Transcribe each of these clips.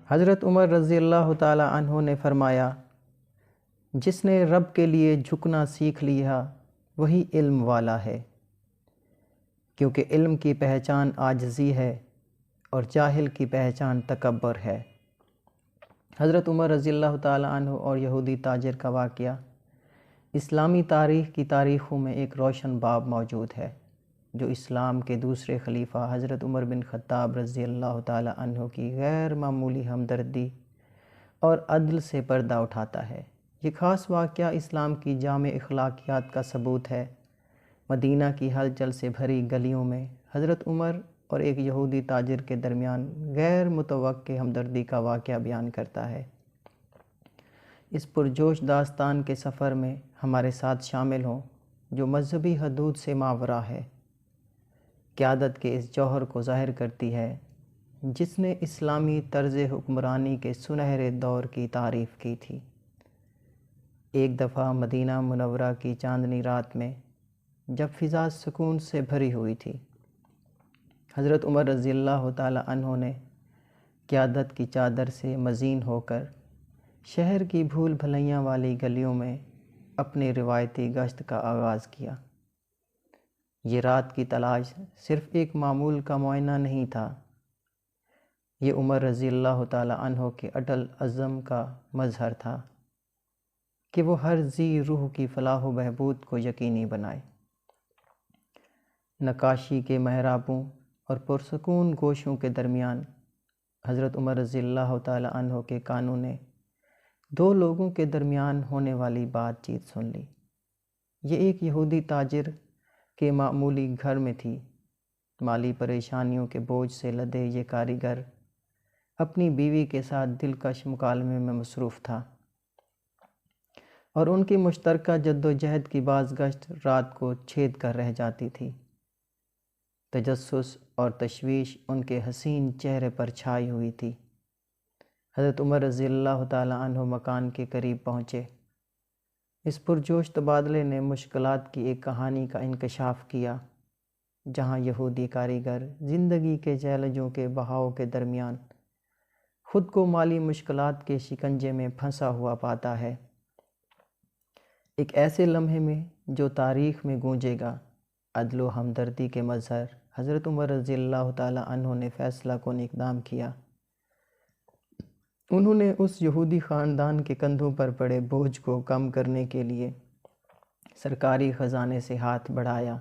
حضرت عمر رضی اللہ تعالیٰ عنہ نے فرمایا، جس نے رب کے لیے جھکنا سیکھ لیا وہی علم والا ہے، کیونکہ علم کی پہچان عاجزی ہے اور جاہل کی پہچان تکبر ہے۔ حضرت عمر رضی اللہ تعالیٰ عنہ اور یہودی تاجر کا واقعہ اسلامی تاریخ کی تاریخوں میں ایک روشن باب موجود ہے، جو اسلام کے دوسرے خلیفہ حضرت عمر بن خطاب رضی اللہ تعالیٰ عنہ کی غیر معمولی ہمدردی اور عدل سے پردہ اٹھاتا ہے۔ یہ خاص واقعہ اسلام کی جامع اخلاقیات کا ثبوت ہے۔ مدینہ کی ہلچل سے بھری گلیوں میں حضرت عمر اور ایک یہودی تاجر کے درمیان غیر متوقع ہمدردی کا واقعہ بیان کرتا ہے۔ اس پرجوش داستان کے سفر میں ہمارے ساتھ شامل ہوں، جو مذہبی حدود سے ماورا ہے، قیادت کے اس جوہر کو ظاہر کرتی ہے جس نے اسلامی طرز حکمرانی کے سنہرے دور کی تعریف کی تھی۔ ایک دفعہ مدینہ منورہ کی چاندنی رات میں جب فضا سکون سے بھری ہوئی تھی، حضرت عمر رضی اللہ تعالیٰ عنہ نے قیادت کی چادر سے مزین ہو کر شہر کی بھول بھلیاں والی گلیوں میں اپنی روایتی گشت کا آغاز کیا۔ یہ رات کی تلاش صرف ایک معمول کا معائنہ نہیں تھا، یہ عمر رضی اللہ تعالیٰ عنہ کے اٹل عزم کا مظہر تھا کہ وہ ہر ذی روح کی فلاح و بہبود کو یقینی بنائے۔ نقاشی کے محرابوں اور پرسکون گوشوں کے درمیان حضرت عمر رضی اللہ تعالیٰ عنہ کے کانوں نے دو لوگوں کے درمیان ہونے والی بات چیت سن لی۔ یہ ایک یہودی تاجر کے معمولی گھر میں تھی۔ مالی پریشانیوں کے بوجھ سے لدے یہ کاریگر اپنی بیوی کے ساتھ دلکش مکالمے میں مصروف تھا، اور ان کی مشترکہ جدوجہد کی بعض گشت رات کو چھید کر رہ جاتی تھی۔ تجسس اور تشویش ان کے حسین چہرے پر چھائی ہوئی تھی۔ حضرت عمر رضی اللہ تعالیٰ عنہ مکان کے قریب پہنچے۔ اس پرجوش تبادلے نے مشکلات کی ایک کہانی کا انکشاف کیا، جہاں یہودی کاریگر زندگی کے چیلنجوں کے بہاؤ کے درمیان خود کو مالی مشکلات کے شکنجے میں پھنسا ہوا پاتا ہے۔ ایک ایسے لمحے میں جو تاریخ میں گونجے گا، عدل و ہمدردی کے مظہر حضرت عمر رضی اللہ تعالیٰ عنہ نے فیصلہ کن اقدام کیا۔ انہوں نے اس یہودی خاندان کے کندھوں پر پڑے بوجھ کو کم کرنے کے لیے سرکاری خزانے سے ہاتھ بڑھایا۔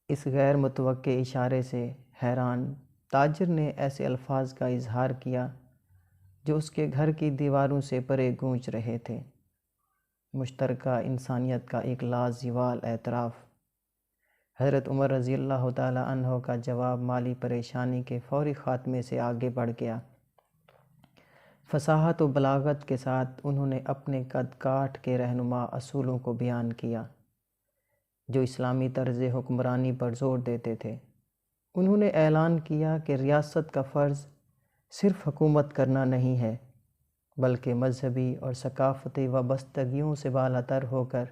اس غیر متوقع اشارے سے حیران تاجر نے ایسے الفاظ کا اظہار کیا جو اس کے گھر کی دیواروں سے پرے گونج رہے تھے۔ مشترکہ انسانیت کا ایک لازوال اعتراف۔ حضرت عمر رضی اللہ تعالیٰ عنہ کا جواب مالی پریشانی کے فوری خاتمے سے آگے بڑھ گیا۔ فصاحت و بلاغت کے ساتھ انہوں نے اپنے قد کاٹ کے رہنما اصولوں کو بیان کیا، جو اسلامی طرز حکمرانی پر زور دیتے تھے۔ انہوں نے اعلان کیا کہ ریاست کا فرض صرف حکومت کرنا نہیں ہے، بلکہ مذہبی اور ثقافتی وابستگیوں سے بالاتر ہو کر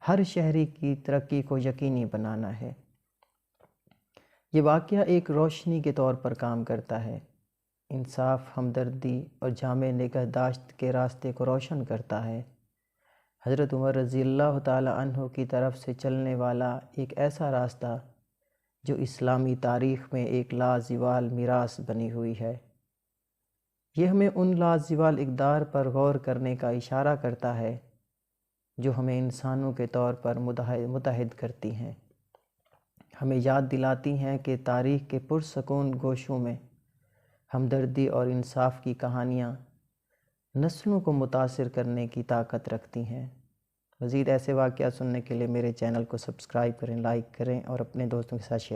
ہر شہری کی ترقی کو یقینی بنانا ہے۔ یہ واقعہ ایک روشنی کے طور پر کام کرتا ہے، انصاف، ہمدردی اور جامع نگہداشت کے راستے کو روشن کرتا ہے۔ حضرت عمر رضی اللہ تعالیٰ عنہ کی طرف سے چلنے والا ایک ایسا راستہ جو اسلامی تاریخ میں ایک لازوال میراث بنی ہوئی ہے۔ یہ ہمیں ان لازوال اقدار پر غور کرنے کا اشارہ کرتا ہے جو ہمیں انسانوں کے طور پر متحد کرتی ہیں، ہمیں یاد دلاتی ہیں کہ تاریخ کے پرسکون گوشوں میں ہمدردی اور انصاف کی کہانیاں نسلوں کو متاثر کرنے کی طاقت رکھتی ہیں۔ مزید ایسے واقعات سننے کے لیے میرے چینل کو سبسکرائب کریں، لائک کریں اور اپنے دوستوں کے ساتھ شیئر